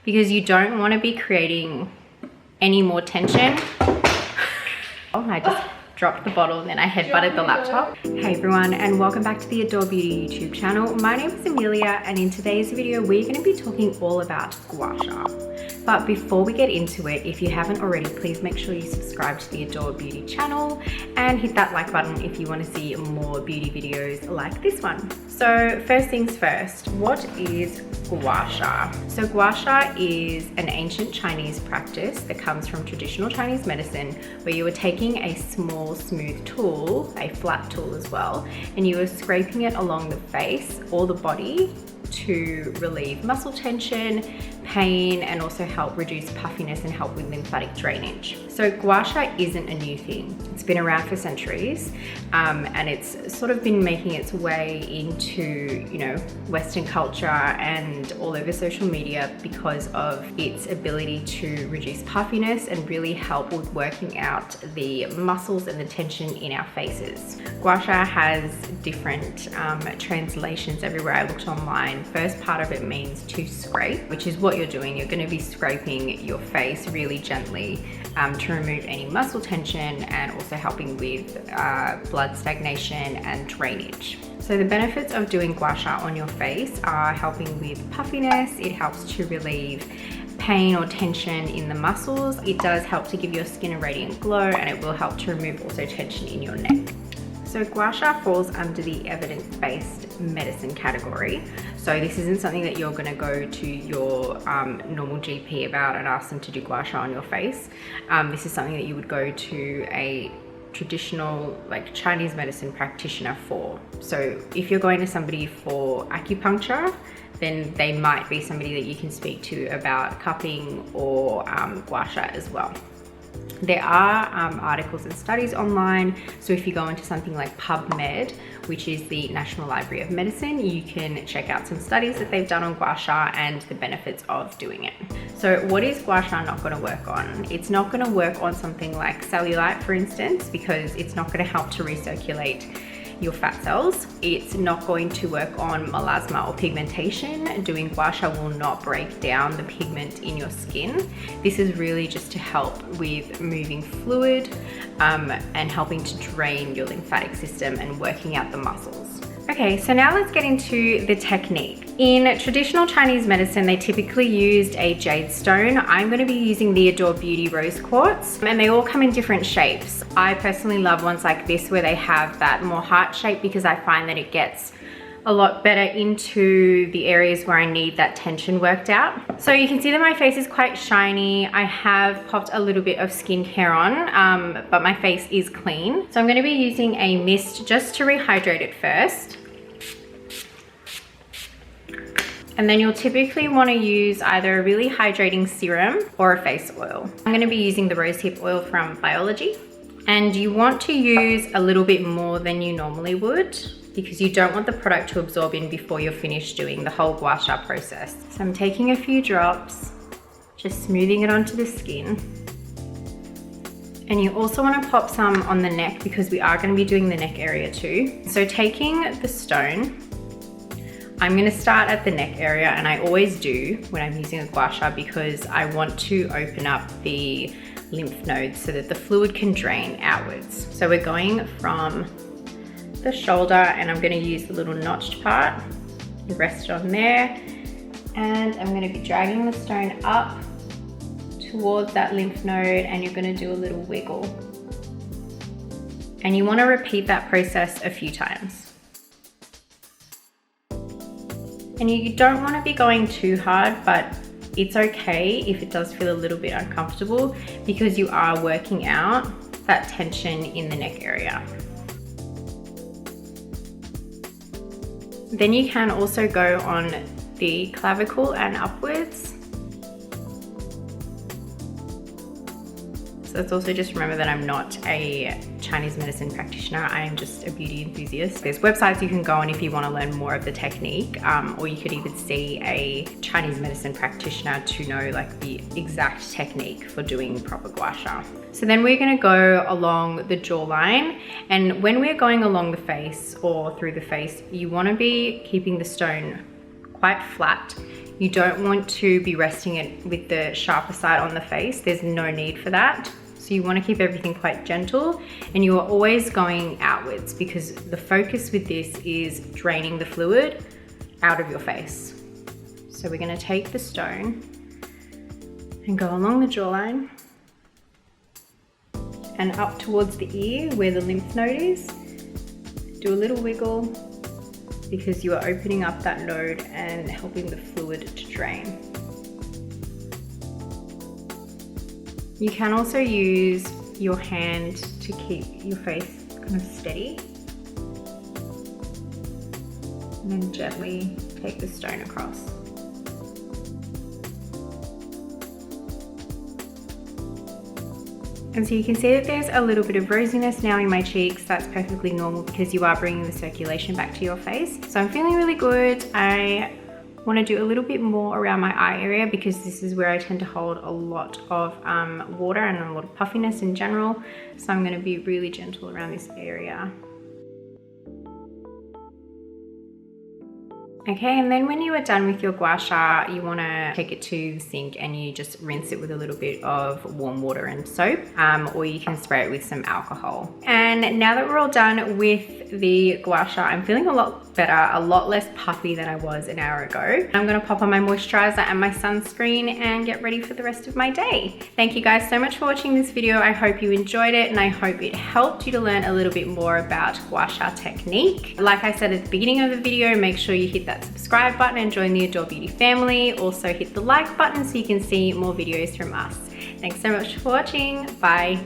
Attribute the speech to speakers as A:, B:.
A: because you don't want to be creating any more tension. Oh, I just dropped the bottle and then I headbutted the laptop. Hey everyone, and welcome back to the Adore Beauty YouTube channel. My name is Amelia, and in today's video we're going to be talking all about gua sha. But before we get into it, if you haven't already, please make sure you subscribe to the Adore Beauty channel and hit that like button if you want to see more beauty videos like this one. So first things first, what is gua sha? So gua sha is an ancient Chinese practice that comes from traditional Chinese medicine, where you are taking a small smooth tool, a flat tool as well, and you are scraping it along the face or the body to relieve muscle tension, pain, and also help reduce puffiness and help with lymphatic drainage. So gua sha isn't a new thing. It's been around for centuries, and it's sort of been making its way into, Western culture and all over social media because of its ability to reduce puffiness and really help with working out the muscles and the tension in our faces. Gua sha has different translations everywhere I looked online. First part of it means to scrape, which is what you're doing. You're going to be scraping your face really gently to remove any muscle tension and also helping with blood stagnation and drainage. So the benefits of doing gua sha on your face are helping with puffiness. It helps to relieve pain or tension in the muscles. It does help to give your skin a radiant glow, and it will help to remove also tension in your neck. So gua sha falls under the evidence-based medicine category. So this isn't something that you're gonna go to your normal GP about and ask them to do gua sha on your face. This is something that you would go to a traditional Chinese medicine practitioner for. So if you're going to somebody for acupuncture, then they might be somebody that you can speak to about cupping or gua sha as well. There are articles and studies online, so if you go into something like PubMed, which is the National Library of Medicine, you can check out some studies that they've done on gua sha and the benefits of doing it. So what is gua sha not going to work on? It's not going to work on something like cellulite, for instance, because it's not going to help to recirculate your fat cells. It's not going to work on melasma or pigmentation. Doing gua sha will not break down the pigment in your skin. This is really just to help with moving fluid and helping to drain your lymphatic system and working out the muscles. Okay, so now let's get into the technique. In traditional Chinese medicine, they typically used a jade stone. I'm going to be using the Adore Beauty rose quartz, and they all come in different shapes. I personally love ones like this where they have that more heart shape, because I find that it gets a lot better into the areas where I need that tension worked out. So you can see that my face is quite shiny. I have popped a little bit of skincare on, but my face is clean. So I'm going to be using a mist just to rehydrate it first. And then you'll typically want to use either a really hydrating serum or a face oil. I'm going to be using the rosehip oil from Biology. And you want to use a little bit more than you normally would, because you don't want the product to absorb in before you're finished doing the whole gua sha process. So I'm taking a few drops, just smoothing it onto the skin. And you also want to pop some on the neck, because we are going to be doing the neck area too. So taking the stone, I'm going to start at the neck area, and I always do when I'm using a gua sha, because I want to open up the lymph nodes so that the fluid can drain outwards. So we're going from the shoulder, and I'm going to use the little notched part, rest on there, and I'm going to be dragging the stone up towards that lymph node, and you're going to do a little wiggle. And you want to repeat that process a few times. And you don't want to be going too hard, but it's okay if it does feel a little bit uncomfortable, because you are working out that tension in the neck area. Then you can also go on the clavicle and upwards. So let's also just remember that I'm not a Chinese medicine practitioner. I am just a beauty enthusiast. There's websites you can go on if you want to learn more of the technique, or you could even see a Chinese medicine practitioner to know the exact technique for doing proper gua sha. So then we're going to go along the jawline, and when we're going along the face or through the face, you want to be keeping the stone quite flat. You don't want to be resting it with the sharper side on the face. There's no need for that. So you want to keep everything quite gentle, and you are always going outwards because the focus with this is draining the fluid out of your face. So we're going to take the stone and go along the jawline and up towards the ear where the lymph node is. Do a little wiggle because you are opening up that node and helping the fluid to drain. You can also use your hand to keep your face kind of steady. And then gently take the stone across. And so you can see that there's a little bit of rosiness now in my cheeks. That's perfectly normal because you are bringing the circulation back to your face. So I'm feeling really good. I want to do a little bit more around my eye area because this is where I tend to hold a lot of water and a lot of puffiness in general. So I'm going to be really gentle around this area. Okay, and then when you are done with your gua sha, you want to take it to the sink and you just rinse it with a little bit of warm water and soap, or you can spray it with some alcohol. And now that we're all done with the gua sha, I'm feeling a lot better, a lot less puffy than I was an hour ago. I'm going to pop on my moisturizer and my sunscreen and get ready for the rest of my day. Thank you guys so much for watching this video. I hope you enjoyed it and I hope it helped you to learn a little bit more about gua sha technique. Like I said at the beginning of the video, make sure you hit that subscribe button and join the Adore Beauty family. Also hit the like button so you can see more videos from us. Thanks so much for watching. Bye.